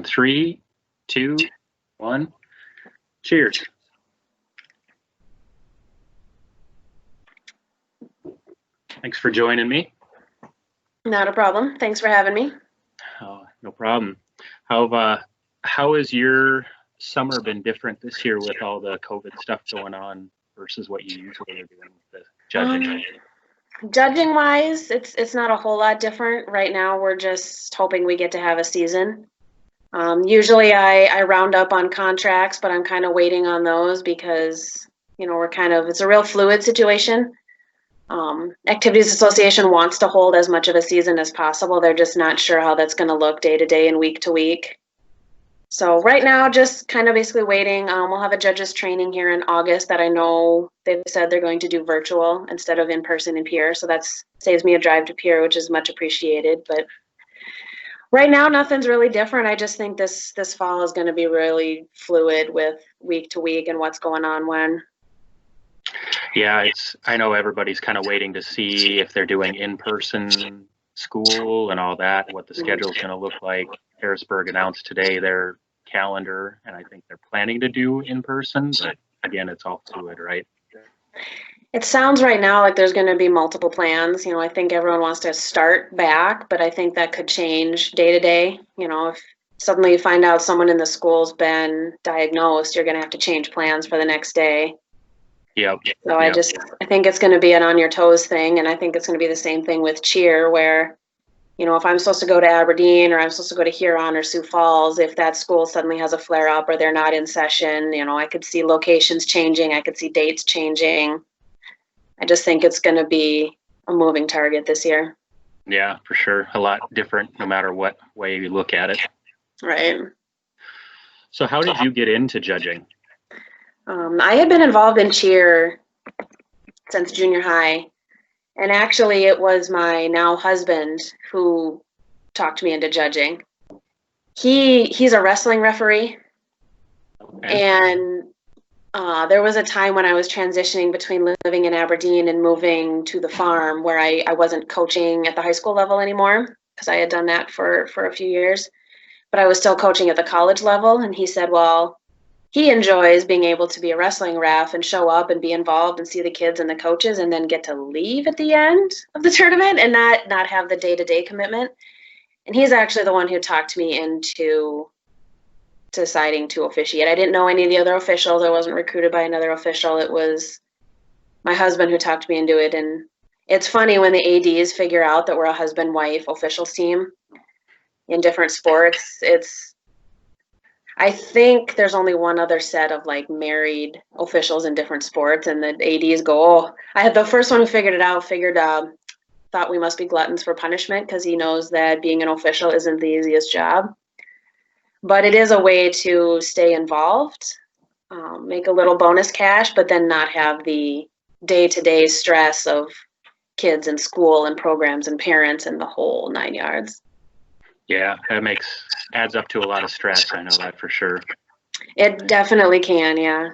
on 3, 2, 1. Cheers. Thanks for joining me. Not a problem. Thanks for having me. Oh, no problem. How has your summer been different this year with all the COVID stuff going on versus what you usually are doing with the judging? Judging wise, it's not a whole lot different. Right now, we're just hoping we get to have a season. Usually I round up on contracts, but I'm kind of waiting on those because, it's a real fluid situation. Activities Association wants to hold as much of a season as possible. They're just not sure how that's going to look day to day and week to week. So right now, just kind of basically waiting. We'll have a judges training here in August that I know they've said they're going to do virtual instead of in person in Pierre. So that saves me a drive to Pierre, which is much appreciated. But right now, nothing's really different. I just think this fall is going to be really fluid with week to week and what's going on when. Yeah, I know everybody's kind of waiting to see if they're doing in-person school and all that, what the schedule's going to look like. Harrisburg announced today their calendar, and I think they're planning to do in-person, but again, it's all fluid, right? It sounds right now like there's going to be multiple plans. I think everyone wants to start back, but I think that could change day to day. If suddenly you find out someone in the school's been diagnosed, you're going to have to change plans for the next day. Yep. So I think it's going to be an on your toes thing, and I think it's going to be the same thing with cheer where, if I'm supposed to go to Aberdeen or I'm supposed to go to Huron or Sioux Falls, if that school suddenly has a flare up or they're not in session, I could see locations changing. I could see dates changing. I just think it's going to be a moving target this year. Yeah, for sure. A lot different no matter what way you look at it. Right. So how did you get into judging? I had been involved in cheer since junior high. And actually, it was my now husband who talked me into judging. He's a wrestling referee. Okay. And there was a time when I was transitioning between living in Aberdeen and moving to the farm where I wasn't coaching at the high school level anymore because I had done that for a few years. But I was still coaching at the college level. And he said, well, he enjoys being able to be a wrestling ref and show up and be involved and see the kids and the coaches and then get to leave at the end of the tournament and not have the day-to-day commitment. And he's actually the one who talked me into deciding to officiate. I didn't know any of the other officials. I wasn't recruited by another official. It was my husband who talked me into it. And it's funny when the ADs figure out that we're a husband-wife officials team in different sports. I think there's only one other set of married officials in different sports, and the ADs go, oh, I had the first one who figured it out, thought we must be gluttons for punishment because he knows that being an official isn't the easiest job. But it is a way to stay involved, make a little bonus cash, but then not have the day-to-day stress of kids and school and programs and parents and the whole 9 yards. Yeah, that adds up to a lot of stress. I know that for sure. It definitely can, yeah.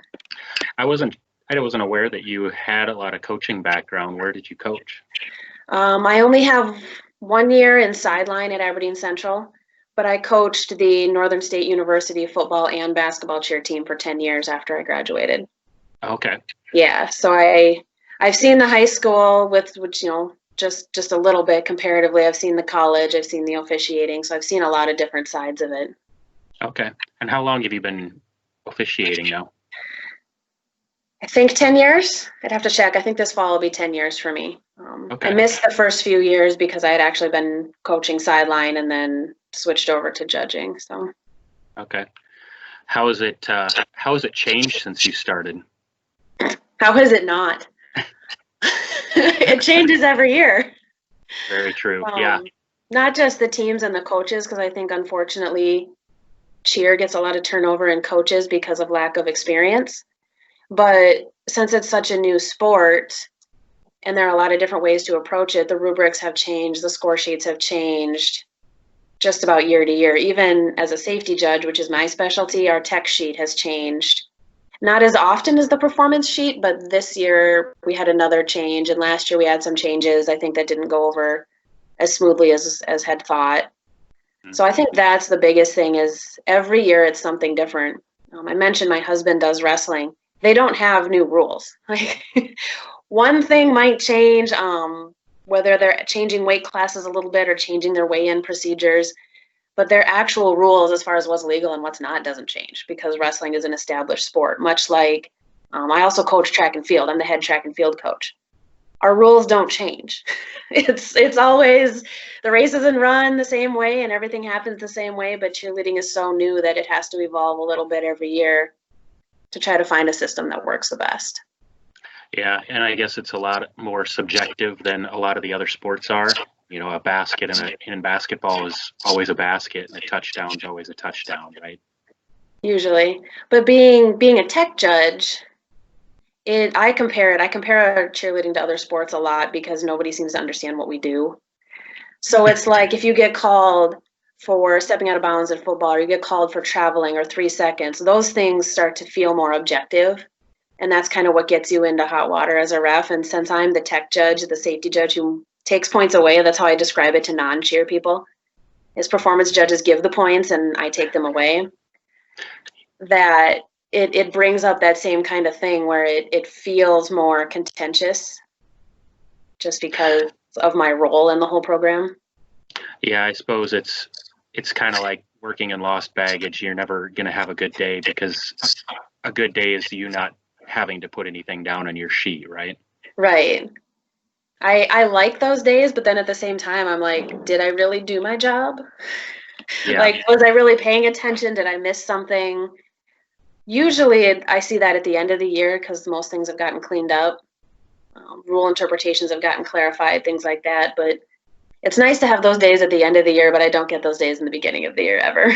I wasn't aware that you had a lot of coaching background. Where did you coach? I only have 1 year in sideline at Aberdeen Central, but I coached the Northern State University football and basketball cheer team for 10 years after I graduated. Okay. Yeah, so I've seen the high school which just a little bit comparatively. I've seen the college, I've seen the officiating, so I've seen a lot of different sides of it. Okay. And how long have you been officiating now? I think 10 years. I'd have to check. I think this fall will be 10 years for me. Okay. I missed the first few years because I had actually been coaching sideline and then switched over to judging. So. Okay. How has it changed since you started? How has it not? It changes every year. Very true. Yeah. Not just the teams and the coaches, because I think unfortunately cheer gets a lot of turnover in coaches because of lack of experience. But since it's such a new sport and there are a lot of different ways to approach it, the rubrics have changed, the score sheets have changed just about year to year. Even as a safety judge, which is my specialty, our tech sheet has changed. Not as often as the performance sheet, but this year we had another change, and last year we had some changes. I think that didn't go over as smoothly as had thought. So I think that's the biggest thing is every year it's something different. I mentioned my husband does wrestling. They don't have new rules. Like one thing might change, whether they're changing weight classes a little bit or changing their weigh-in procedures, but their actual rules as far as what's legal and what's not doesn't change because wrestling is an established sport, much like I also coach track and field. I'm the head track and field coach. Our rules don't change. It's always the races and run the same way and everything happens the same way, but cheerleading is so new that it has to evolve a little bit every year to try to find a system that works the best. Yeah, and I guess it's a lot more subjective than a lot of the other sports are. You know, a basket in basketball is always a basket, and a touchdown is always a touchdown, right? Usually, but being a tech judge, I compare cheerleading to other sports a lot because nobody seems to understand what we do. So it's like if you get called for stepping out of bounds in football, or you get called for traveling or 3 seconds, those things start to feel more objective. And that's kind of what gets you into hot water as a ref. And since I'm the tech judge, the safety judge who takes points away, that's how I describe it to non-cheer people, is performance judges give the points and I take them away. That it brings up that same kind of thing where it feels more contentious just because of my role in the whole program. Yeah, I suppose it's kind of like working in lost baggage. You're never going to have a good day because a good day is you not having to put anything down on your sheet, right? Right. I like those days, but then at the same time, I'm like, did I really do my job? Yeah. Like, was I really paying attention? Did I miss something? Usually I see that at the end of the year because most things have gotten cleaned up. Rule interpretations have gotten clarified, things like that. But it's nice to have those days at the end of the year, but I don't get those days in the beginning of the year ever.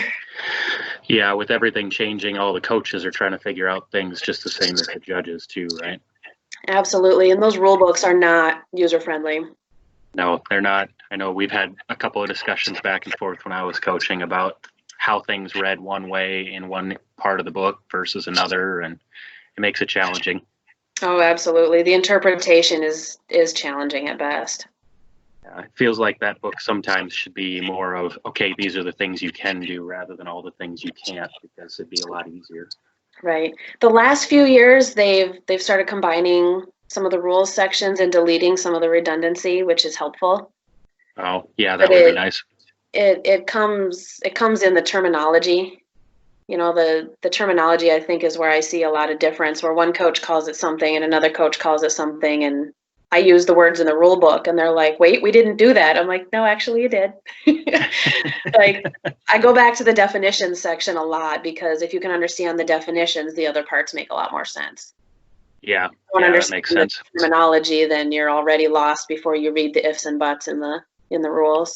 Yeah, with everything changing, all the coaches are trying to figure out things just the same as the judges too, right? Absolutely. And those rule books are not user-friendly. No, they're not. I know we've had a couple of discussions back and forth when I was coaching about how things read one way in one part of the book versus another, and it makes it challenging. Oh, absolutely. The interpretation is challenging at best. It feels like that book sometimes should be more of, okay, these are the things you can do rather than all the things you can't, because it'd be a lot easier. Right. The last few years, they've started combining some of the rules sections and deleting some of the redundancy, which is helpful. Oh, yeah, that would be nice. It comes in the terminology. You know, the terminology, I think, is where I see a lot of difference, where one coach calls it something and another coach calls it something, and I use the words in the rule book and they're like, wait, we didn't do that. I'm like, no, actually you did. Like, I go back to the definitions section a lot because if you can understand the definitions, the other parts make a lot more sense. Yeah, that makes sense. Terminology, then you're already lost before you read the ifs and buts in the rules.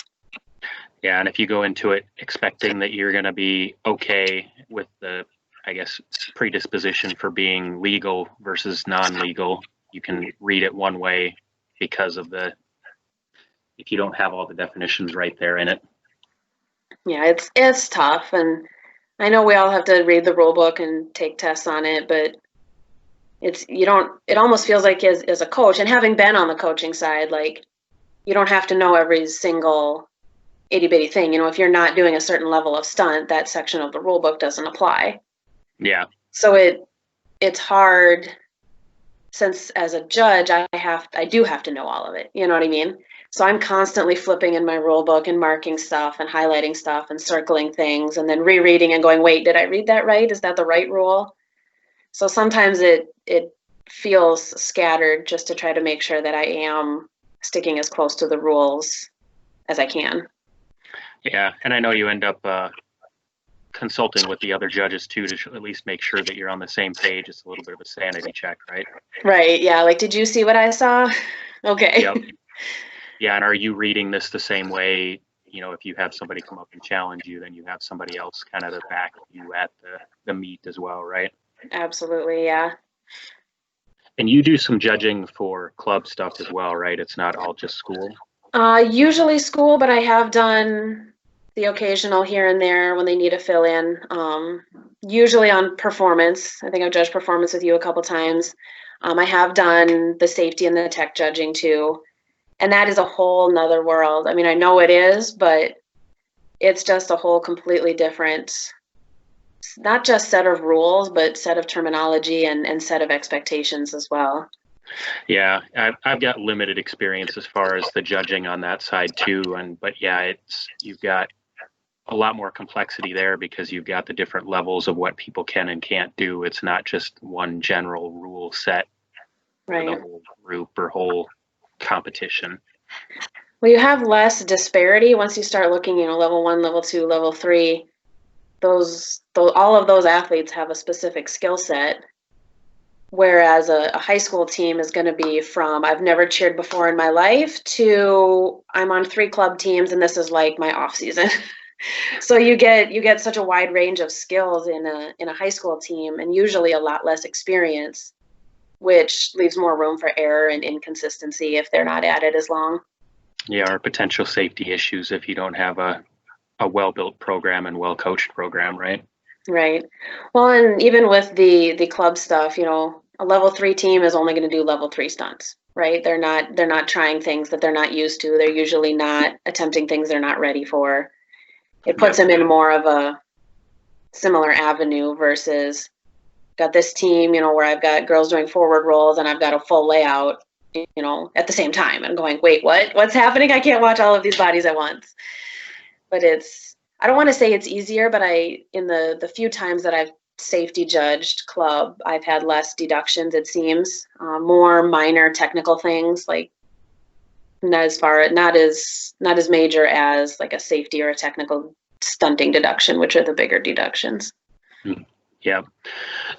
Yeah, and if you go into it expecting that you're going to be okay with the, I guess, predisposition for being legal versus non-legal, you can read it one way because of if you don't have all the definitions right there in it. Yeah, it's tough, and I know we all have to read the rule book and take tests on it, but it almost feels like as a coach, and having been on the coaching side, like you don't have to know every single itty bitty thing. You know, if you're not doing a certain level of stunt, that section of the rule book doesn't apply. Yeah. So it's hard, since as a judge I do have to know all of it. You know what I mean? So I'm constantly flipping in my rule book and marking stuff and highlighting stuff and circling things and then rereading and going, wait, did I read that right? Is that the right rule? So sometimes it feels scattered just to try to make sure that I am sticking as close to the rules as I can. Yeah, and I know you end up consulting with the other judges too to at least make sure that you're on the same page. It's a little bit of a sanity check, right? Right. Yeah. Like, did you see what I saw? Okay. Yep. Yeah, and are you reading this the same way? You know, if you have somebody come up and challenge you, then you have somebody else kind of to back you at the meet as well, right? Absolutely. Yeah. And you do some judging for club stuff as well, right? It's not all just school. Usually school, but I have done the occasional here and there when they need a fill in. Usually on performance. I think I've judged performance with you a couple times. I have done the safety and the tech judging too. And that is a whole nother world. I mean, I know it is, but it's just a whole completely different, not just set of rules, but set of terminology and set of expectations as well. Yeah, I've got limited experience as far as the judging on that side too, but yeah, you've got a lot more complexity there because you've got the different levels of what people can and can't do. It's not just one general rule set for the Right. whole group or whole competition. Well, you have less disparity once you start looking, level 1, level 2, level 3. All of those athletes have a specific skill set, whereas a high school team is going to be from I've never cheered before in my life to I'm on 3 club teams and this is like my off season. So you get such a wide range of skills in a high school team, and usually a lot less experience, which leaves more room for error and inconsistency if they're not at it as long. Yeah, or potential safety issues if you don't have a well-built program and well-coached program, right? Right. Well, and even with the club stuff, a level 3 team is only going to do level 3 stunts, right? They're not trying things that they're not used to. They're usually not attempting things they're not ready for. It puts Yep. them in more of a similar avenue versus got this team, where I've got girls doing forward rolls and I've got a full layout, at the same time, and going, wait, what's happening? I can't watch all of these bodies at once. But I don't want to say it's easier, but in the few times that I've safety judged club, I've had less deductions, it seems, more minor technical things, like not as major as like a safety or a technical stunting deduction, which are the bigger deductions. Yeah.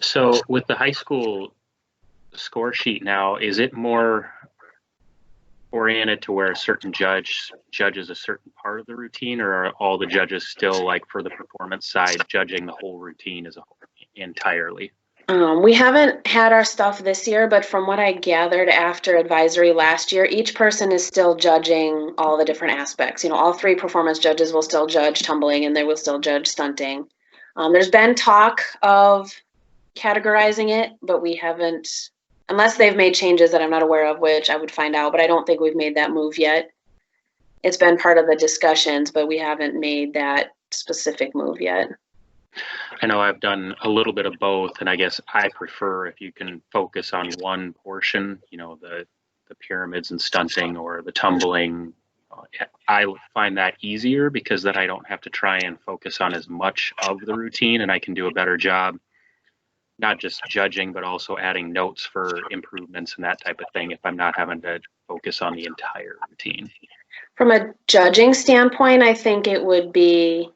So with the high school score sheet now, is it more oriented to where a certain judge judges a certain part of the routine, or are all the judges still, like for the performance side, judging the whole routine as a whole entirely? We haven't had our stuff this year, but from what I gathered after advisory last year, each person is still judging all the different aspects. All 3 performance judges will still judge tumbling and they will still judge stunting. There's been talk of categorizing it, but we haven't, unless they've made changes that I'm not aware of, which I would find out, but I don't think we've made that move yet. It's been part of the discussions, but we haven't made that specific move yet. I know I've done a little bit of both, and I guess I prefer if you can focus on one portion, the pyramids and stunting or the tumbling. I find that easier because then I don't have to try and focus on as much of the routine, and I can do a better job, not just judging, but also adding notes for improvements and that type of thing if I'm not having to focus on the entire routine. From a judging standpoint, I think it would be,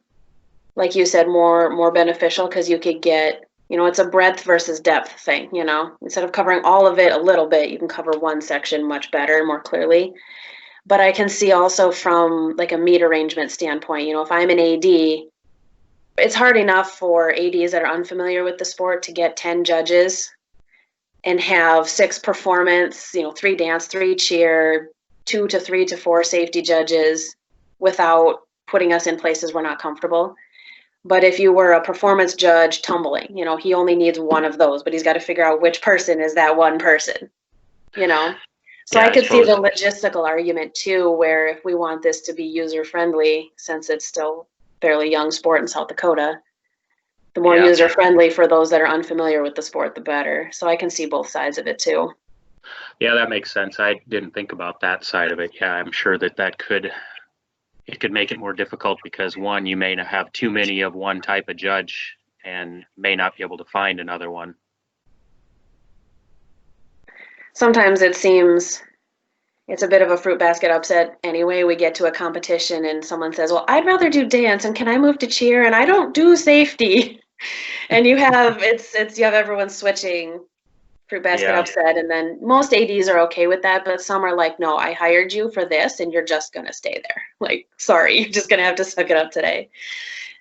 like you said, more beneficial because you could get, it's a breadth versus depth thing, instead of covering all of it a little bit, you can cover one section much better and more clearly. But I can see also from like a meet arrangement standpoint, if I'm an AD, it's hard enough for ADs that are unfamiliar with the sport to get 10 judges and have 6 performance, 3 dance, 3 cheer, 2 to 3 to 4 safety judges without putting us in places we're not comfortable. But if you were a performance judge tumbling, he only needs one of those, but he's got to figure out which person is that one person, So Yeah, I could see the logistical argument too, where if we want this to be user friendly, since it's still fairly young sport in South Dakota, the more user friendly for those that are unfamiliar with the sport, the better. So I can see both sides of it too. Yeah, that makes sense. I didn't think about that side of it. Yeah, I'm sure that could make it more difficult because one, you may not have too many of one type of judge and may not be able to find another one. Sometimes it seems it's a bit of a fruit basket upset anyway. We get to a competition and someone says, well, I'd rather do dance and can I move to cheer? And I don't do safety. And you have everyone switching fruit basket upset. And then most ADs are okay with that, but some are like, no, I hired you for this and you're just going to stay there. Like, sorry, you're just going to have to suck it up today.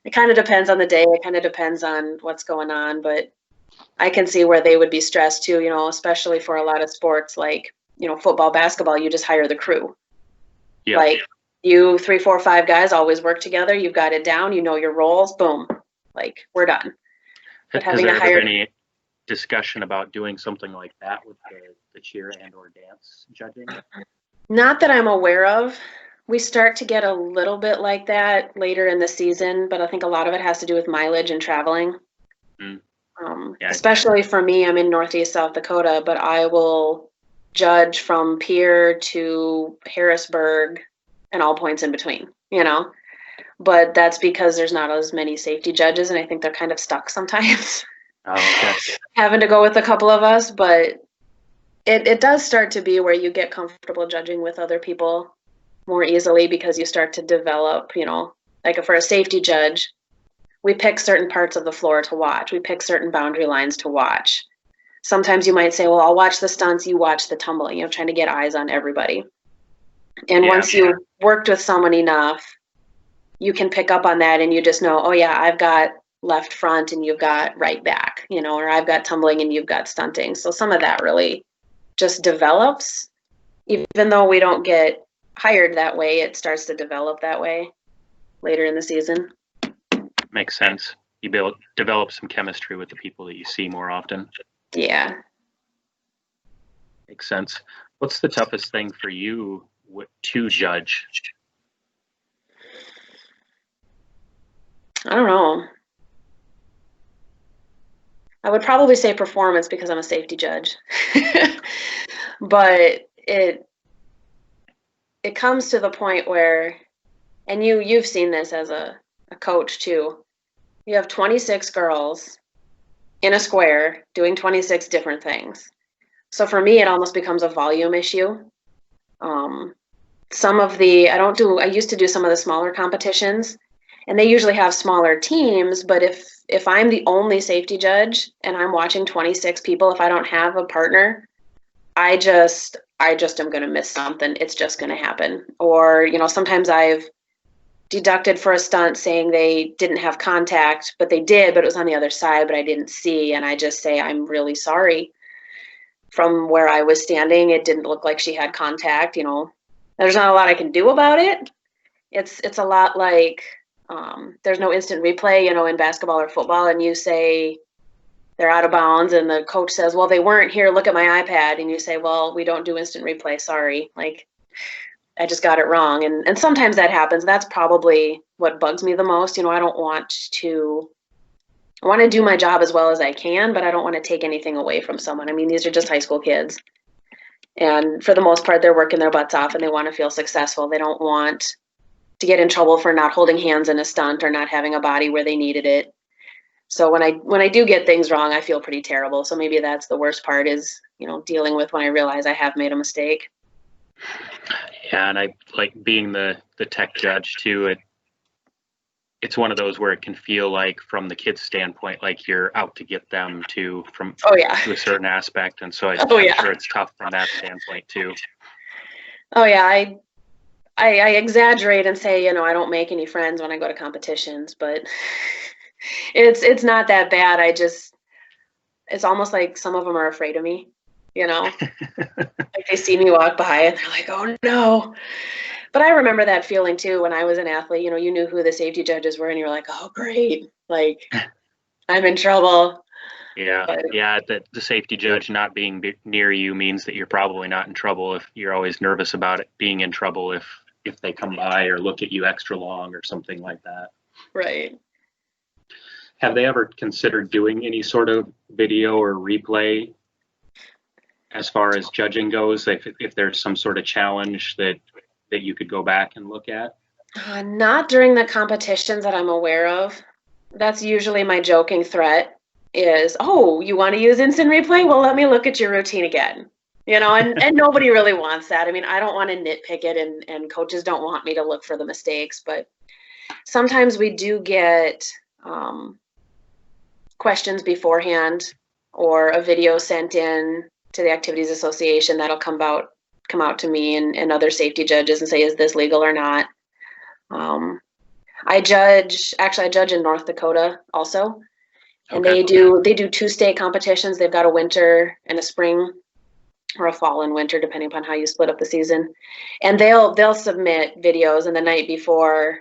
It kind of depends on the day. It kind of depends on what's going on, but I can see where they would be stressed too, especially for a lot of sports like, football, basketball, you just hire the crew. Yep. Like you 3, 4, 5 guys always work together. You've got it down. You know your roles. Boom. Like we're done. But has there ever been any discussion about doing something like that with the cheer and or dance judging? Not that I'm aware of. We start to get a little bit like that later in the season, but I think a lot of it has to do with mileage and traveling. Mm. Yeah. Especially for me, I'm in Northeast South Dakota, but I will judge from Pierre to Harrisburg and all points in between, you know? But that's because there's not as many safety judges, and I think they're kind of stuck sometimes Oh, okay. having to go with a couple of us. But it does start to be where you get comfortable judging with other people more easily because you start to develop, you know, like for a safety judge, we pick certain parts of the floor to watch. We pick certain boundary lines to watch. Sometimes you might say, well, I'll watch the stunts, you watch the tumbling, you know, trying to get eyes on everybody. And Yeah. once you've worked with someone enough, you can pick up on that and you just know, oh yeah, I've got left front and you've got right back, you know, or I've got tumbling and you've got stunting. So some of that really just develops. Even though we don't get hired that way, it starts to develop that way later in the season. Makes sense. You develop some chemistry with the people that you see more often. Yeah. Makes sense. What's the toughest thing for you to judge? I don't know. I would probably say performance because I'm a safety judge. But it comes to the point where, and you've seen this as a coach too. You have 26 girls in a square doing 26 different things. So for me, it almost becomes a volume issue. I used to do some of the smaller competitions, and they usually have smaller teams, but if I'm the only safety judge and I'm watching 26 people, if I don't have a partner, I just am going to miss something. It's just going to happen. Or, you know, sometimes I've deducted for a stunt saying they didn't have contact, but they did, but it was on the other side, but I didn't see. And I just say, I'm really sorry. From where I was standing, it didn't look like she had contact. You know, there's not a lot I can do about it. It's a lot like there's no instant replay, you know, in basketball or football, and you say they're out of bounds and the coach says, well, they weren't here, look at my iPad, and you say, well, we don't do instant replay, sorry, like I just got it wrong. And sometimes that happens. That's probably what bugs me the most. You know, I want to do my job as well as I can, but I don't want to take anything away from someone. I mean, these are just high school kids, and for the most part they're working their butts off and they want to feel successful. They don't want to get in trouble for not holding hands in a stunt or not having a body where they needed it. So when I do get things wrong, I feel pretty terrible. So maybe that's the worst part is, you know, dealing with when I realize I have made a mistake. Yeah, and I like being the tech judge too. It's one of those where it can feel like from the kid's standpoint, like you're out to get them to a certain aspect. And so I'm sure it's tough from that standpoint too. Oh yeah. I exaggerate and say, you know, I don't make any friends when I go to competitions, but it's not that bad. It's almost like some of them are afraid of me, you know, like they see me walk by and they're like, oh no. But I remember that feeling too when I was an athlete. You know, you knew who the safety judges were and you're like, oh great, like I'm in trouble. Yeah. Yeah. The safety judge not being near you means that you're probably not in trouble if you're always nervous about it being in trouble if they come by or look at you extra long or something like that. Right. Have they ever considered doing any sort of video or replay as far as judging goes? If there's some sort of challenge that you could go back and look at? Not during the competitions that I'm aware of. That's usually my joking threat is, oh, you want to use instant replay? Well, let me look at your routine again. You know, and nobody really wants that. I mean, I don't want to nitpick it and coaches don't want me to look for the mistakes, but sometimes we do get questions beforehand or a video sent in to the Activities Association that'll come out to me and other safety judges and say, is this legal or not? I judge in North Dakota also, and they do 2 state competitions. They've got a winter and a spring, or a fall and winter, depending upon how you split up the season. And they'll submit videos, and the night before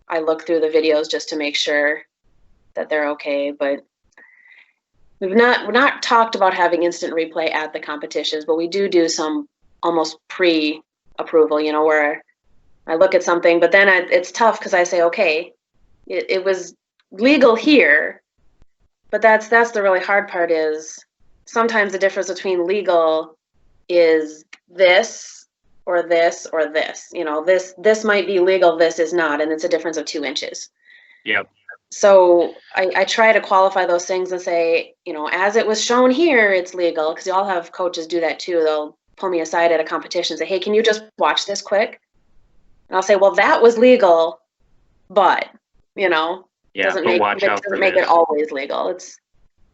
I look through the videos just to make sure that they're okay. But we've not talked about having instant replay at the competitions, but we do some almost pre-approval, you know, where I look at something, but then it's tough because I say, okay, it was legal here, but that's the really hard part is sometimes the difference between legal is this or this or this. You know, this might be legal, this is not, and it's a difference of 2 inches. Yep. So I try to qualify those things and say, you know, as it was shown here, it's legal, because you all have coaches do that too. They'll pull me aside at a competition and say, hey, can you just watch this quick? And I'll say, well, that was legal, but, you know, Yeah, but watch out for doesn't make this. it always legal.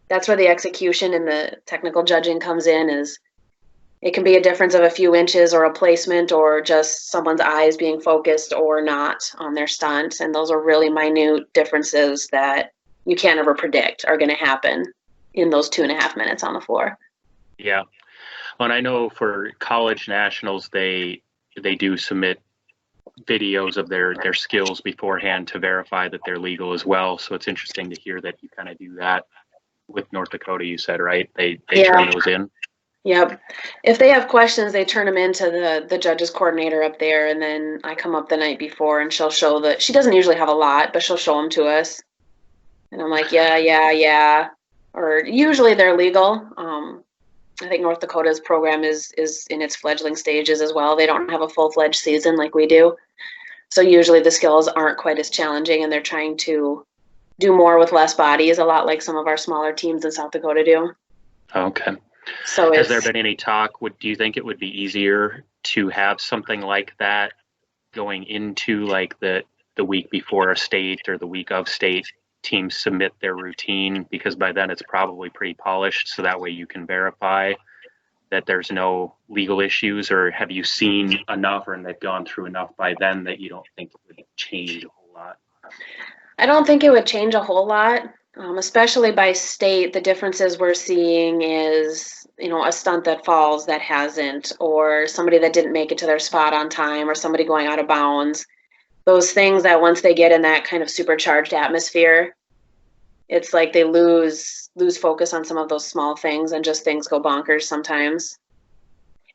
That's where the execution and the technical judging comes in. Is it can be a difference of a few inches or a placement or just someone's eyes being focused or not on their stunt. And those are really minute differences that you can't ever predict are going to happen in those 2.5 minutes on the floor. Yeah. Well, and I know for college nationals, they do submit videos of their skills beforehand to verify that they're legal as well. So it's interesting to hear that you kind of do that with North Dakota, you said, right? They turn those in. Yep. If they have questions, they turn them into the judges coordinator up there, and then I come up the night before and she'll show that she doesn't usually have a lot, but she'll show them to us. And I'm like, yeah. Or usually they're legal. I think North Dakota's program is in its fledgling stages as well. They don't have a full-fledged season like we do. So usually the skills aren't quite as challenging, and they're trying to do more with less bodies, a lot like some of our smaller teams in South Dakota do. Okay. So has there been any talk? Do you think it would be easier to have something like that going into like the week before a state or the week of state, teams submit their routine, because by then it's probably pretty polished, so that way you can verify that there's no legal issues? Or have you seen enough, and they've gone through enough by then that you don't think it would change a whole lot? I don't think it would change a whole lot, especially by state. The differences we're seeing is, you know, a stunt that falls that hasn't, or somebody that didn't make it to their spot on time, or somebody going out of bounds. Those things that once they get in that kind of supercharged atmosphere, it's like they lose focus on some of those small things, and just things go bonkers sometimes.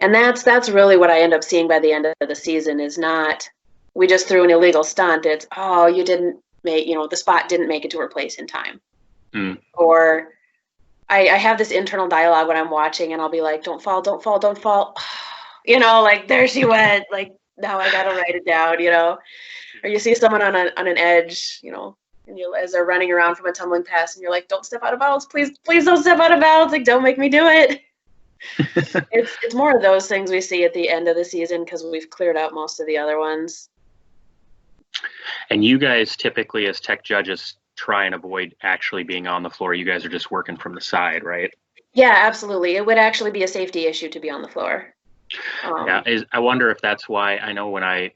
And that's really what I end up seeing by the end of the season, is not we just threw an illegal stunt. It's, oh, you didn't make, you know, the spot didn't make it to her place in time. Or I have this internal dialogue when I'm watching, and I'll be like, don't fall, don't fall, don't fall. You know, like, there she went. Like, now I got to write it down, you know. Or you see someone on an edge, you know, and as they're running around from a tumbling pass, and you're like, don't step out of bounds. Please don't step out of bounds. Like, don't make me do it. It's more of those things we see at the end of the season, because we've cleared out most of the other ones. And you guys typically, as tech judges, try and avoid actually being on the floor. You guys are just working from the side, right? Yeah, absolutely. It would actually be a safety issue to be on the floor. Yeah, I wonder if that's why. I know when I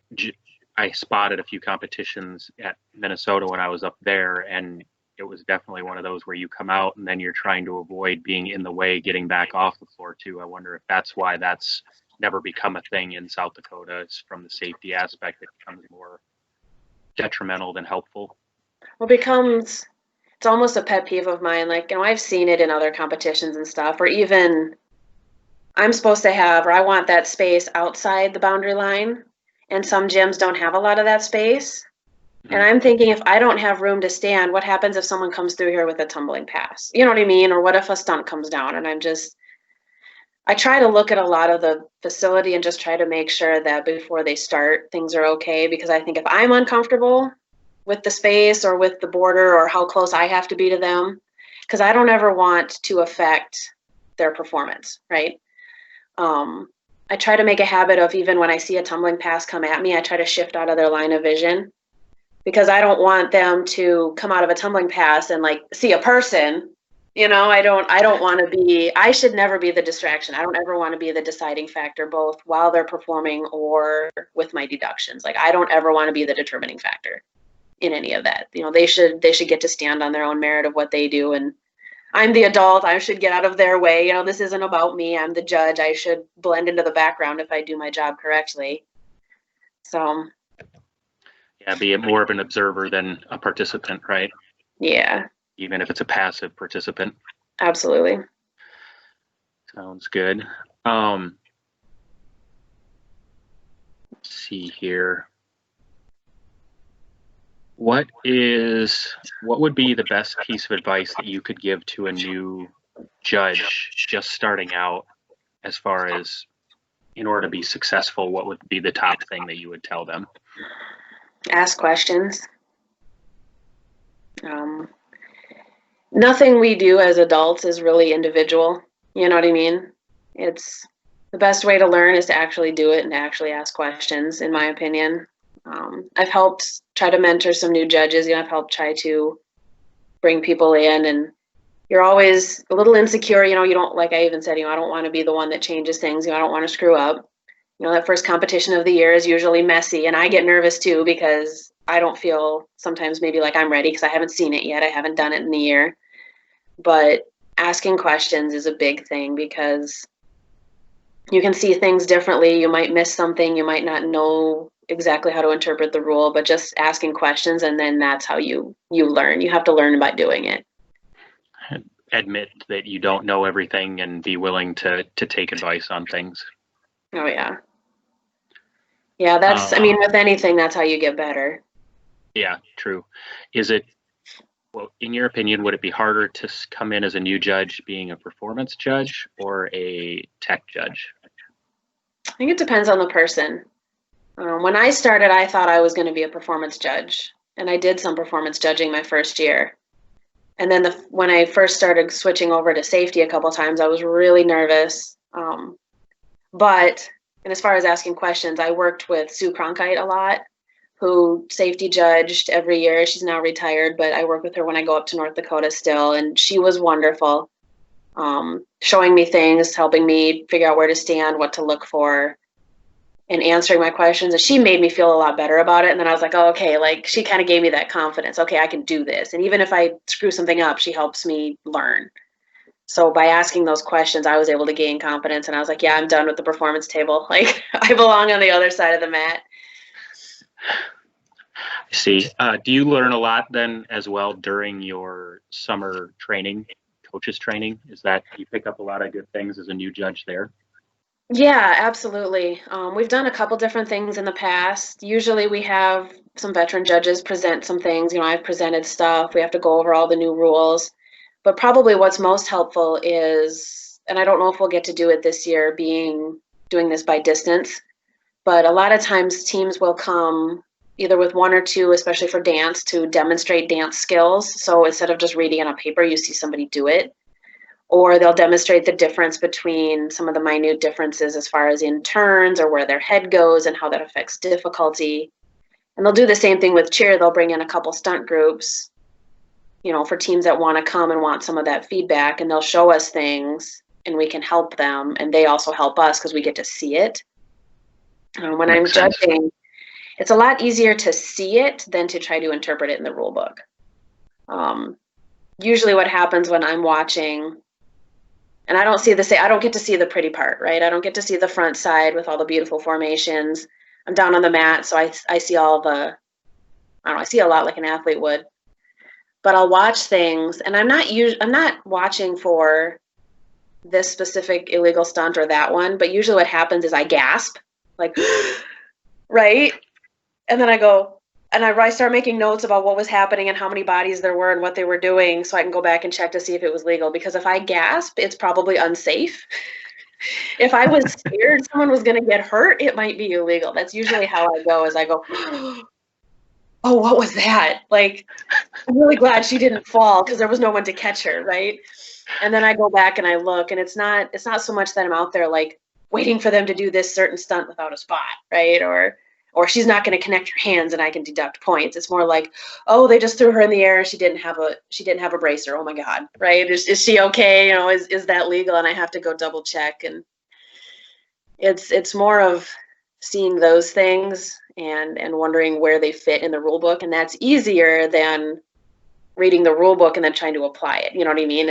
spotted a few competitions at Minnesota when I was up there, and it was definitely one of those where you come out and then you're trying to avoid being in the way, getting back off the floor too. I wonder if that's why that's never become a thing in South Dakota. It's from the safety aspect, it becomes more detrimental than helpful. Well, it's almost a pet peeve of mine. Like, you know, I've seen it in other competitions and stuff, or even I'm supposed to have, or I want that space outside the boundary line, and some gyms don't have a lot of that space. And I'm thinking, if I don't have room to stand, what happens if someone comes through here with a tumbling pass? You know what I mean? Or what if a stunt comes down? And I try to look at a lot of the facility and just try to make sure that before they start, things are okay. Because I think if I'm uncomfortable with the space or with the border or how close I have to be to them, because I don't ever want to affect their performance, right? I try to make a habit of, even when I see a tumbling pass come at me, I try to shift out of their line of vision, because I don't want them to come out of a tumbling pass and like see a person. You know, I don't want to be, I should never be the distraction. I don't ever want to be the deciding factor, both while they're performing or with my deductions. Like, I don't ever want to be the determining factor in any of that. You know, they should get to stand on their own merit of what they do. And I'm the adult. I should get out of their way. You know, this isn't about me. I'm the judge. I should blend into the background if I do my job correctly. So. Yeah, be more of an observer than a participant, right? Yeah. Even if it's a passive participant. Absolutely. Sounds good. Let's see here. What would be the best piece of advice that you could give to a new judge just starting out, as far as in order to be successful, what would be the top thing that you would tell them? Ask questions. Um, Nothing we do as adults is really individual. You know what I mean? It's the best way to learn is to actually do it and to actually ask questions, in my opinion. I've helped try to mentor some new judges. I've helped try to bring people in, and you're always a little insecure. You don't, like I even said, I don't want to be the one that changes things. I don't want to screw up. That first competition of the year is usually messy, and I get nervous too because I don't feel sometimes maybe like I'm ready because I haven't seen it yet. I haven't done it in a year. But asking questions is a big thing because you can see things differently. You might miss something. You might not know exactly how to interpret the rule, but just asking questions, and then that's how you learn. You have to learn by doing it. Admit that you don't know everything and be willing to take advice on things. Oh, yeah. Yeah, that's, with anything, that's how you get better. Yeah, true. Well, in your opinion, would it be harder to come in as a new judge being a performance judge or a tech judge? I think it depends on the person. When I started, I thought I was going to be a performance judge, and I did some performance judging my first year. And then when I first started switching over to safety a couple of times, I was really nervous. And as far as asking questions, I worked with Sue Cronkite a lot, who safety judged every year. She's now retired, but I work with her when I go up to North Dakota still, and she was wonderful, showing me things, helping me figure out where to stand, what to look for, and answering my questions. And she made me feel a lot better about it. And then I was like, oh, okay, like she kind of gave me that confidence. Okay, I can do this. And even if I screw something up, she helps me learn. So by asking those questions, I was able to gain confidence, and I was like, yeah, I'm done with the performance table. Like I belong on the other side of the mat. I see. Do you learn a lot then as well during your summer training, coaches training? Is that you pick up a lot of good things as a new judge there? Yeah, absolutely. We've done a couple different things in the past. Usually we have some veteran judges present some things. I've presented stuff. We have to go over all the new rules. But probably what's most helpful is, and I don't know if we'll get to do it this year, doing this by distance, but a lot of times teams will come either with one or two, especially for dance, to demonstrate dance skills. So instead of just reading it on paper, you see somebody do it. Or they'll demonstrate the difference between some of the minute differences as far as in turns or where their head goes and how that affects difficulty. And they'll do the same thing with cheer. They'll bring in a couple stunt groups, for teams that want to come and want some of that feedback, and they'll show us things and we can help them. And they also help us because we get to see it. When I'm judging, it's a lot easier to see it than to try to interpret it in the rule book. Usually what happens when I'm watching, and I don't get to see the pretty part, right? I don't get to see the front side with all the beautiful formations. I'm down on the mat, so I see I see a lot like an athlete would. But I'll watch things, and I'm not watching for this specific illegal stunt or that one, but usually what happens is I gasp, like, right? And then I go, and I start making notes about what was happening and how many bodies there were and what they were doing, so I can go back and check to see if it was legal. Because if I gasp, it's probably unsafe. If I was scared someone was going to get hurt, it might be illegal. That's usually how I go, is I go, oh, what was that? Like, I'm really glad she didn't fall because there was no one to catch her, right? And then I go back and I look, and it's not so much that I'm out there like waiting for them to do this certain stunt without a spot, right? Or she's not going to connect her hands and I can deduct points. It's more like, oh, they just threw her in the air. She didn't have a bracer. Oh my God, right? Is she okay? Is that legal? And I have to go double check. And it's more of seeing those things and wondering where they fit in the rule book. And that's easier than reading the rule book and then trying to apply it. You know what I mean?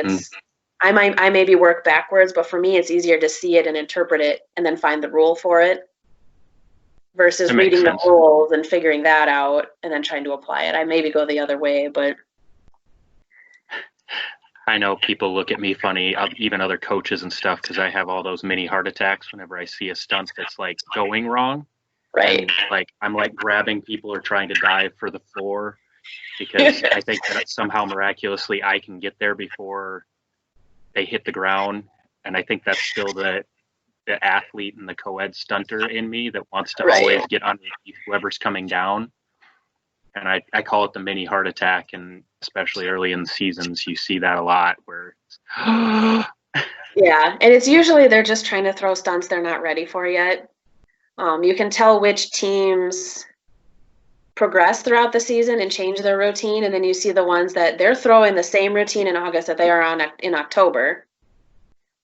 I maybe work backwards, but for me, it's easier to see it and interpret it and then find the rule for it versus reading the rules and figuring that out and then trying to apply it. I maybe go the other way, but I know people look at me funny, even other coaches and stuff, because I have all those mini heart attacks whenever I see a stunt that's like going wrong. Right. And like I'm like grabbing people or trying to dive for the floor, because I think that somehow miraculously I can get there before they hit the ground. And I think that's still the athlete and the co-ed stunter in me that wants to always get underneath whoever's coming down. And I call it the mini heart attack. And especially early in the seasons, you see that a lot where yeah. And it's usually they're just trying to throw stunts they're not ready for yet. You can tell which teams progress throughout the season and change their routine. And then you see the ones that they're throwing the same routine in August that they are on in October.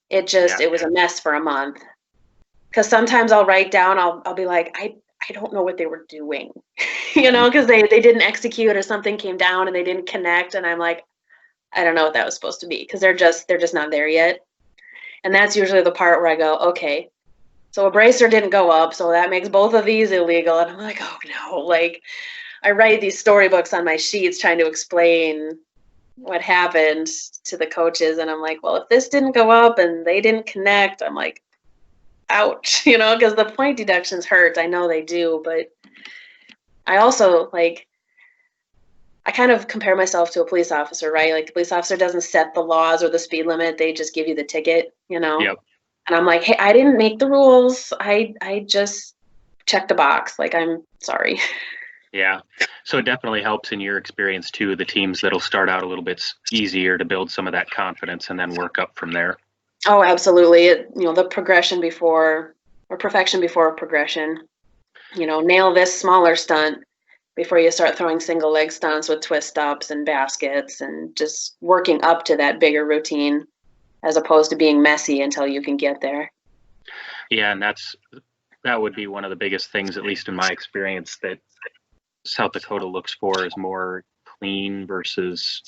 It was a mess for a month. Because sometimes I'll write down, I'll be like, I don't know what they were doing, because they didn't execute or something came down and they didn't connect. And I'm like, I don't know what that was supposed to be because they're just not there yet. And that's usually the part where I go, okay, so a bracer didn't go up, so that makes both of these illegal. And I'm like, oh no, like I write these storybooks on my sheets trying to explain what happened to the coaches. And I'm like, well, if this didn't go up and they didn't connect, I'm like, ouch, because the point deductions hurt. I know they do, but I also I kind of compare myself to a police officer, right? Like the police officer doesn't set the laws or the speed limit. They just give you the ticket, Yep. And I'm like, hey, I didn't make the rules. I just checked a box. Like, I'm sorry. Yeah. So it definitely helps in your experience too, the teams that'll start out a little bit easier to build some of that confidence and then work up from there. Oh, absolutely. The progression before or perfection before progression. Nail this smaller stunt before you start throwing single leg stunts with twist ups and baskets and just working up to that bigger routine as opposed to being messy until you can get there. Yeah, and that would be one of the biggest things, at least in my experience, that South Dakota looks for is more clean versus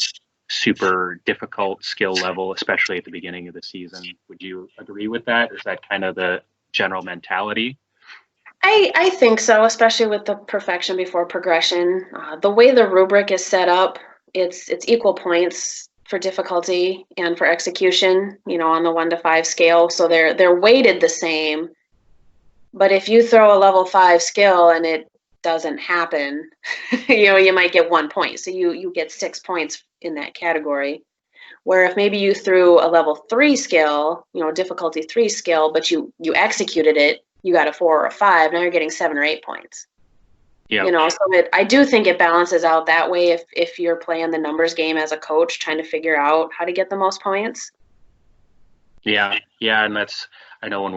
super difficult skill level, especially at the beginning of the season. Would you agree with that? Is that kind of the general mentality? I think so, especially with the perfection before progression. The way the rubric is set up, it's equal points for difficulty and for execution, on the 1 to 5 scale. So they're weighted the same. But if you throw a level 5 skill and it doesn't happen, you might get 1 point. So you get 6 points in that category. Where if maybe you threw a level 3 skill, difficulty 3 skill, but you executed it, you got a 4 or a 5, now you're getting 7 or 8 points. Yeah. So I do think it balances out that way if you're playing the numbers game as a coach, trying to figure out how to get the most points. Yeah. And I know when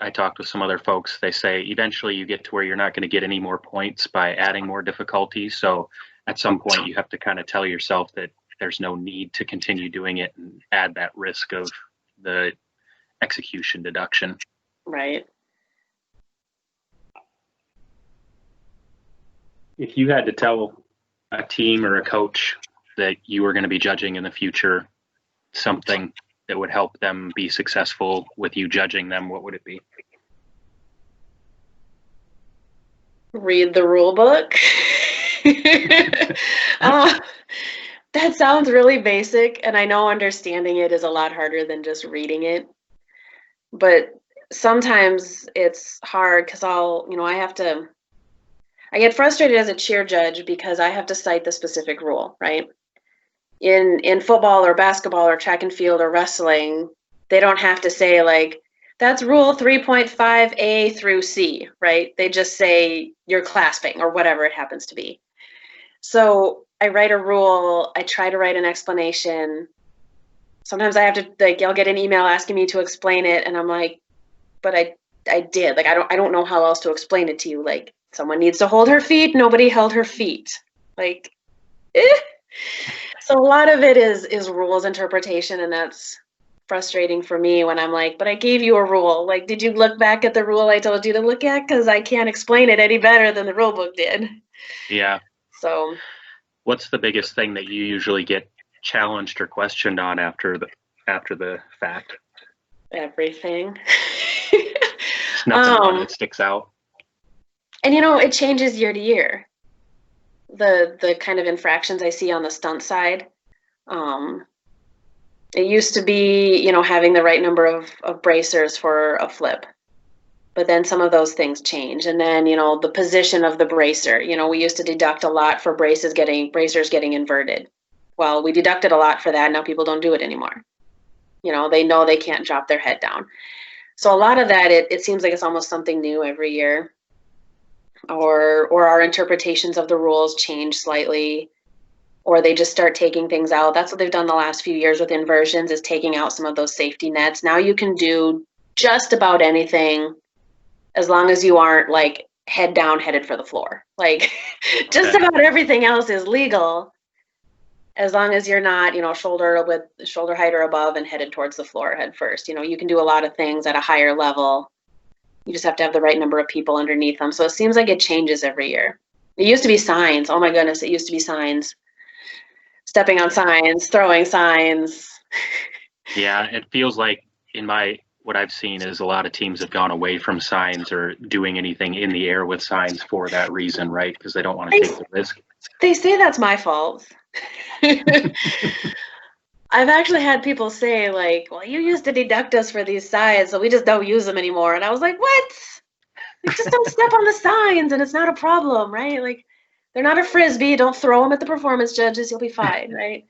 I talked with some other folks, they say eventually you get to where you're not going to get any more points by adding more difficulty. So at some point you have to kind of tell yourself that there's no need to continue doing it and add that risk of the execution deduction. Right. If you had to tell a team or a coach that you were going to be judging in the future something that would help them be successful with you judging them, what would it be? Read the rule book. That sounds really basic, and I know understanding it is a lot harder than just reading it. But sometimes it's hard because I get frustrated as a cheer judge because I have to cite the specific rule, right? In football or basketball or track and field or wrestling, they don't have to say like, that's rule 3.5A through C, right? They just say you're clasping or whatever it happens to be. So I write a rule, I try to write an explanation. Sometimes I have to I'll get an email asking me to explain it, and I'm like, but I did. Like I don't know how else to explain it to you. Like someone needs to hold her feet, nobody held her feet. Like So a lot of it is rules interpretation, and that's frustrating for me when I'm like, but I gave you a rule. Like, did you look back at the rule I told you to look at? Because I can't explain it any better than the rule book did. Yeah. So what's the biggest thing that you usually get challenged or questioned on after the fact? Everything. It's nothing one that sticks out. And it changes year to year. The kind of infractions I see on the stunt side. It used to be, having the right number of bracers for a flip. But then some of those things change. And then, the position of the bracer, we used to deduct a lot for bracers getting inverted. Well, we deducted a lot for that. Now people don't do it anymore. They know they can't drop their head down. So a lot of that, it seems like it's almost something new every year. Or our interpretations of the rules change slightly, or they just start taking things out. That's what they've done the last few years with inversions, is taking out some of those safety nets. Now you can do just about anything as long as you aren't like head down, headed for the floor. Like just about everything else is legal as long as you're not, shoulder height or above and headed towards the floor head first. You can do a lot of things at a higher level. You just have to have the right number of people underneath them. So it seems like it changes every year. It used to be signs. Oh my goodness, it used to be signs. Stepping on signs, throwing signs. Yeah, it feels like what I've seen is a lot of teams have gone away from signs or doing anything in the air with signs for that reason, right? Because they don't want to take the risk. They say that's my fault. I've actually had people say, like, well, you used to deduct us for these signs, so we just don't use them anymore. And I was like, what? Like, just don't step on the signs and it's not a problem, right? Like, they're not a Frisbee. Don't throw them at the performance judges. You'll be fine, right?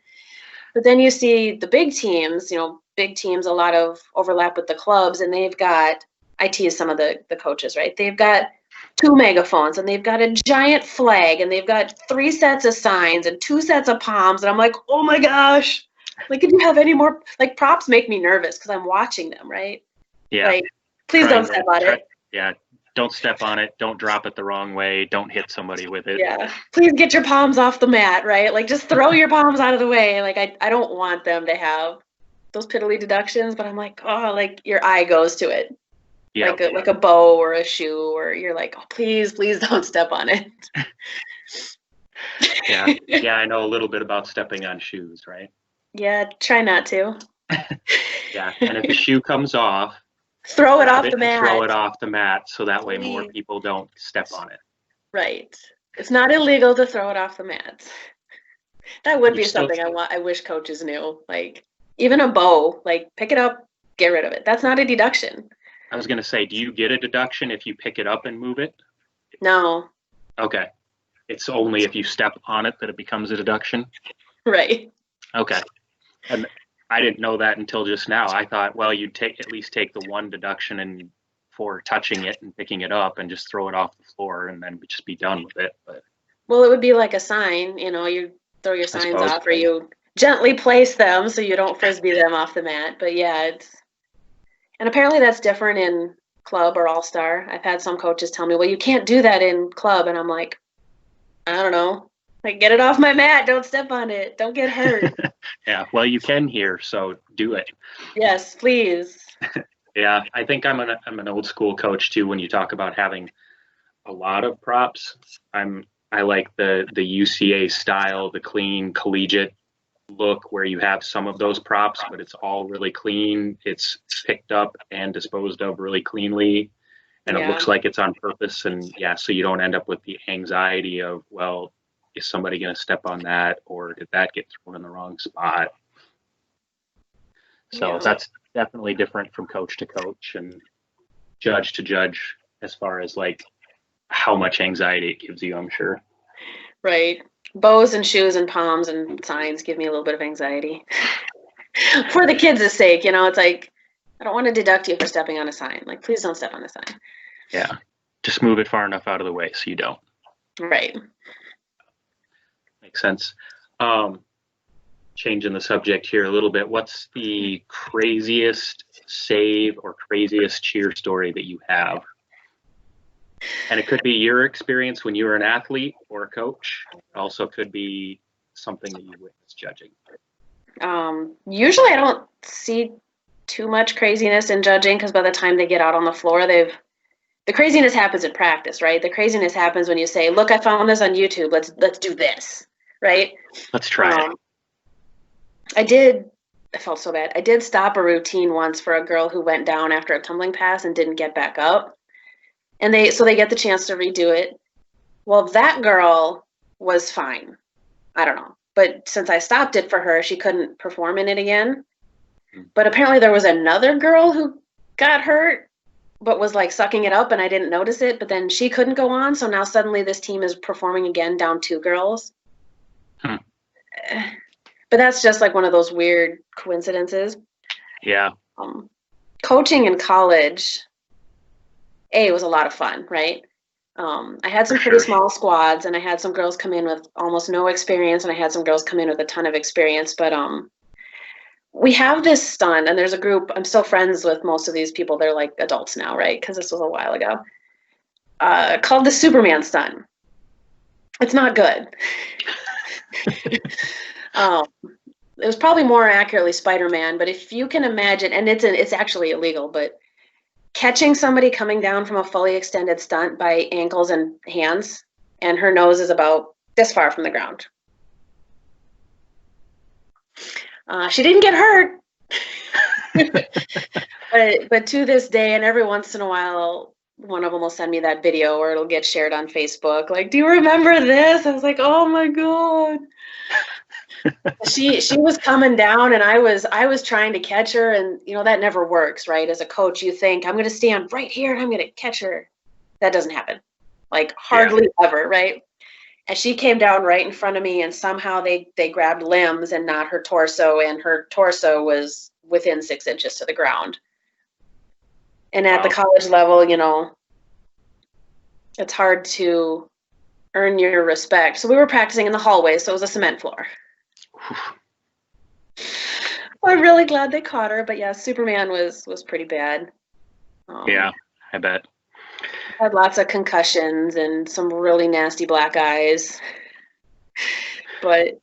But then you see the big teams, a lot of overlap with the clubs, and they've got, I tease some of the coaches, right? They've got 2 megaphones, and they've got a giant flag, and they've got 3 sets of signs and 2 sets of palms. And I'm like, oh my gosh, like, could you have any more, like, props make me nervous because I'm watching them, right? Yeah. Like, please don't step on it. Yeah. Don't step on it. Don't drop it the wrong way. Don't hit somebody with it. Yeah. Please get your palms off the mat, right? Like, just throw your palms out of the way. Like, I don't want them to have those piddly deductions, but I'm like, oh, like, your eye goes to it. Yeah. Like a bow or a shoe, or you're like, oh, please don't step on it. Yeah. Yeah, I know a little bit about stepping on shoes, right? Yeah, try not to. Yeah, and if the shoe comes off, throw it off the mat. Throw it off the mat so that way more people don't step on it. Right. It's not illegal to throw it off the mat. That would be something I wish coaches knew. Like, even a bow, like, pick it up, get rid of it. That's not a deduction. I was going to say, do you get a deduction if you pick it up and move it? No. Okay. It's only if you step on it that it becomes a deduction? Right. Okay. And I didn't know that until just now. I thought, well, you'd at least take the one deduction for touching it and picking it up and just throw it off the floor and then just be done with it. But well, it would be like a sign, you throw your signs off, or you gently place them so you don't Frisbee them off the mat. But yeah, and apparently that's different in club or all-star. I've had some coaches tell me, well, you can't do that in club. And I'm like, I don't know. Like, get it off my mat. Don't step on it. Don't get hurt. Yeah, well, you can here, so do it. Yes, please. Yeah, I think I'm an old school coach too. When you talk about having a lot of props, I like the UCA style, the clean collegiate look where you have some of those props, but it's all really clean. It's picked up and disposed of really cleanly, and it looks like it's on purpose. And yeah, so you don't end up with the anxiety of, well, is somebody going to step on that, or did that get thrown in the wrong spot? So that's definitely different from coach to coach and judge to judge as far as like how much anxiety it gives you, I'm sure. Right. Bows and shoes and palms and signs give me a little bit of anxiety. For the kids' sake, it's like, I don't want to deduct you for stepping on a sign. Like, please don't step on a sign. Yeah. Just move it far enough out of the way so you don't. Right. Makes sense. Changing the subject here a little bit. What's the craziest save or craziest cheer story that you have? And it could be your experience when you were an athlete or a coach. It also could be something that you witnessed judging. Usually I don't see too much craziness in judging, because by the time they get out on the floor, the craziness happens in practice, right? The craziness happens when you say, look, I found this on YouTube. Let's do this, right? Let's try it. I felt so bad. I did stop a routine once for a girl who went down after a tumbling pass and didn't get back up. And they get the chance to redo it. Well, that girl was fine. I don't know. But since I stopped it for her, she couldn't perform in it again. But apparently there was another girl who got hurt but was like sucking it up and I didn't notice it, but then she couldn't go on. So now suddenly this team is performing again down 2 girls. Hmm. But that's just like one of those weird coincidences. Yeah. Coaching in college, it was a lot of fun, right? I had some pretty small squads, and I had some girls come in with almost no experience, and I had some girls come in with a ton of experience. But we have this stunt, and there's a group. I'm still friends with most of these people. They're like adults now, right? Because this was a while ago. Called the Superman stunt. It's not good. It was probably more accurately Spider-Man, but if you can imagine, and it's actually illegal, but catching somebody coming down from a fully extended stunt by ankles and hands, and her nose is about this far from the ground. She didn't get hurt, but to this day, and every once in a while, one of them will send me that video, or it'll get shared on Facebook. Like, do you remember this? I was like, oh my god. She was coming down, and I was trying to catch her, and that never works, right? As a coach, you think I'm going to stand right here and I'm going to catch her. That doesn't happen, like hardly ever, right? And she came down right in front of me, and somehow they grabbed limbs and not her torso, and her torso was within 6 inches to the ground. And at the college level, it's hard to earn your respect. So we were practicing in the hallway, so it was a cement floor. I'm really glad they caught her, but yeah, Superman was pretty bad. Yeah, I bet. Had lots of concussions and some really nasty black eyes. But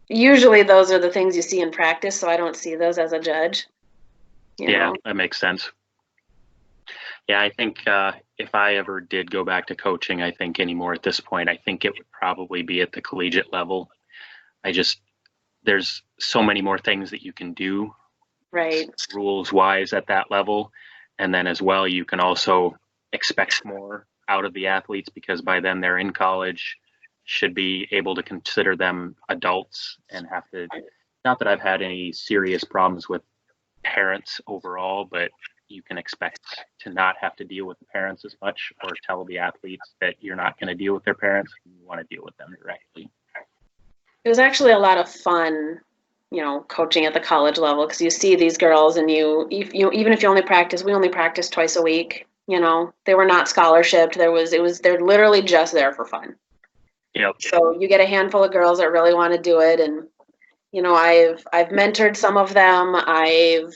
usually those are the things you see in practice, so I don't see those as a judge. Yeah, that makes sense. Yeah, I think if I ever did go back to coaching, I think anymore at this point, I think it would probably be at the collegiate level. There's so many more things that you can do, right? Rules wise at that level. And then as well, you can also expect more out of the athletes because by then they're in college, should be able to consider them adults and have to, not that I've had any serious problems with parents overall, but you can expect to not have to deal with the parents as much or tell the athletes that you're not going to deal with their parents. You want to deal with them directly. It was actually a lot of fun, coaching at the college level, because you see these girls, and even if you only practice, we only practiced twice a week. They were not scholarshiped. They're literally just there for fun. Yep. So you get a handful of girls that really want to do it, and I've mentored some of them. I've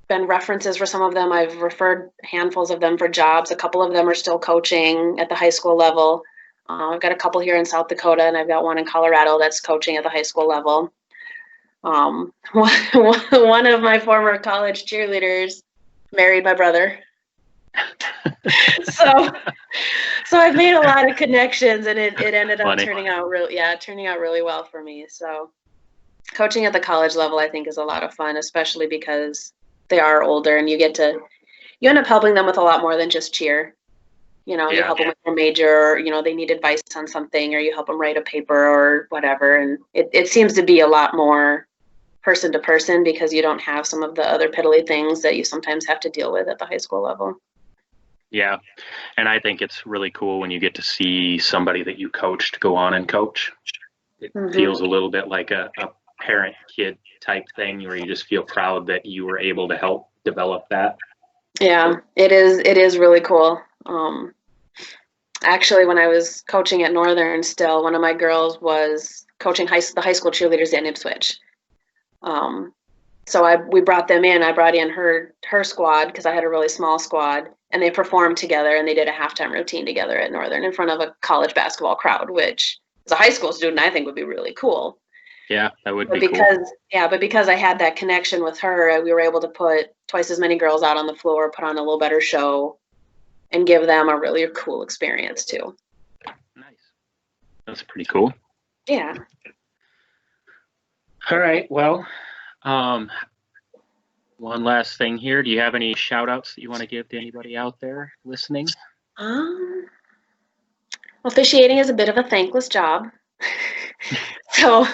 been references for some of them. I've referred handfuls of them for jobs. A couple of them are still coaching at the high school level. I've got a couple here in South Dakota, and I've got one in Colorado that's coaching at the high school level. One of my former college cheerleaders married my brother. so I've made a lot of connections, and it ended up turning out really well for me. So coaching at the college level, I think, is a lot of fun, especially because they are older, and you end up helping them with a lot more than just cheer. You help them with their major, or, they need advice on something, or you help them write a paper or whatever. And it seems to be a lot more person to person because you don't have some of the other piddly things that you sometimes have to deal with at the high school level. Yeah. And I think it's really cool when you get to see somebody that you coached go on and coach. It feels a little bit like a parent-kid type thing where you just feel proud that you were able to help develop that. Yeah, it is really cool. Actually, when I was coaching at Northern still, one of my girls was coaching the high school cheerleaders in Ipswich. So we brought them in. I brought in her squad because I had a really small squad, and they performed together, and they did a halftime routine together at Northern in front of a college basketball crowd, which as a high school student, I think would be really cool. Yeah, that would be cool. Yeah, but because I had that connection with her, we were able to put twice as many girls out on the floor, put on a little better show, and give them a really cool experience too. Nice. That's pretty cool. Yeah. All right. Well, one last thing here. Do you have any shout outs that you want to give to anybody out there listening? Officiating is a bit of a thankless job. So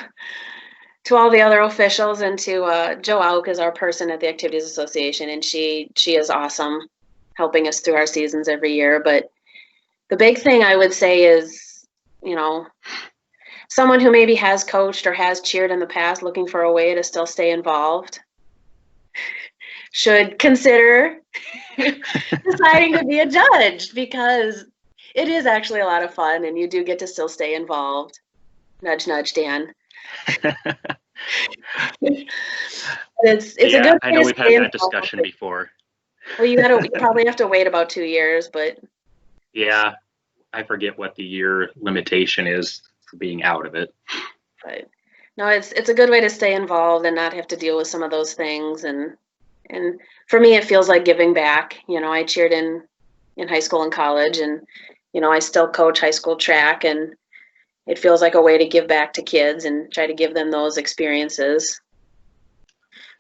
to all the other officials, and to Jo Auk is our person at the Activities Association, and she is awesome. helping us through our seasons every year. But the big thing I would say is, someone who maybe has coached or has cheered in the past looking for a way to still stay involved should consider deciding to be a judge, because it is actually a lot of fun and you do get to still stay involved. Nudge, nudge, Dan. It's a good I way know to we've stay had that involved. discussion before. Well, you probably have to wait about 2 years, but Yeah, I forget what the year limitation is for being out of it. but no, it's a good way to stay involved and not have to deal with some of those things. And for me, it feels like giving back. I cheered in high school and college, and I still coach high school track, and it feels like a way to give back to kids and try to give them those experiences.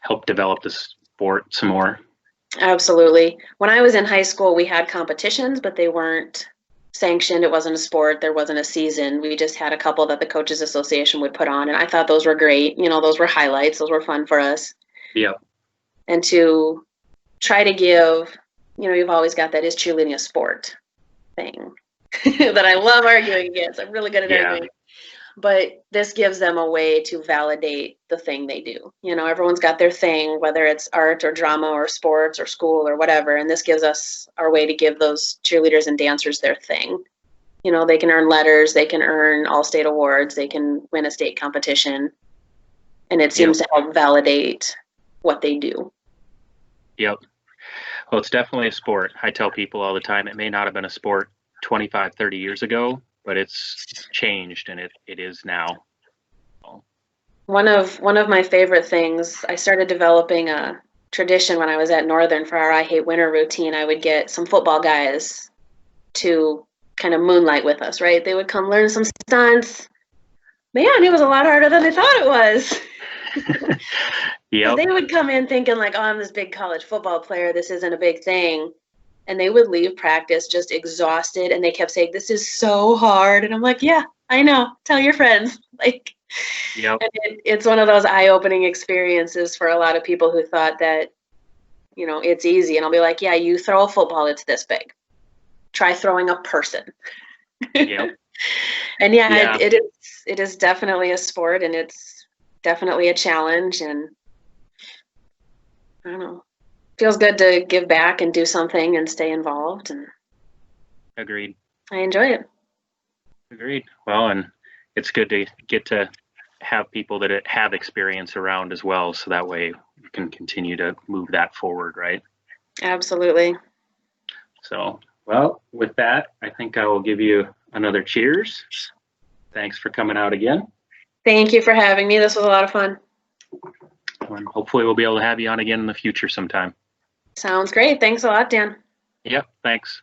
Help develop the sport some more. Absolutely. When I was in high school, we had competitions, but they weren't sanctioned. It wasn't a sport. There wasn't a season. We just had a couple that the Coaches Association would put on, and I thought those were great. Those were highlights. Those were fun for us. Yep. And to try to give, you've always got that is cheerleading a sport thing that I love arguing against. I'm really good at arguing. But this gives them a way to validate the thing they do. Everyone's got their thing, whether it's art or drama or sports or school or whatever. And this gives us our way to give those cheerleaders and dancers their thing. They can earn letters, they can earn all-state awards, they can win a state competition. And it seems to help validate what they do. Yep. Well, it's definitely a sport. I tell people all the time, it may not have been a sport 25, 30 years ago, but it's changed, and it is now. One of my favorite things, I started developing a tradition when I was at Northern for our I Hate Winter routine. I would get some football guys to kind of moonlight with us, right? They would come learn some stunts. Man, it was a lot harder than I thought it was. Yep. They would come in thinking like, oh, I'm this big college football player. This isn't a big thing. And they would leave practice just exhausted, and they kept saying, this is so hard. And I'm like, yeah, I know. Tell your friends. Yep. And it's one of those eye-opening experiences for a lot of people who thought that, it's easy. And I'll be like, yeah, you throw a football, it's this big. Try throwing a person. Yep. And it is definitely a sport, and it's definitely a challenge. And I don't know. Feels good to give back and do something and stay involved. And Agreed. I enjoy it. Agreed. Well, and it's good to get to have people that have experience around as well, so that way you can continue to move that forward, right? Absolutely. So, well, with that, I think I will give you another cheers. Thanks for coming out again. Thank you for having me. This was a lot of fun. And hopefully we'll be able to have you on again in the future sometime. Sounds great. Thanks a lot, Dan. Yep, thanks.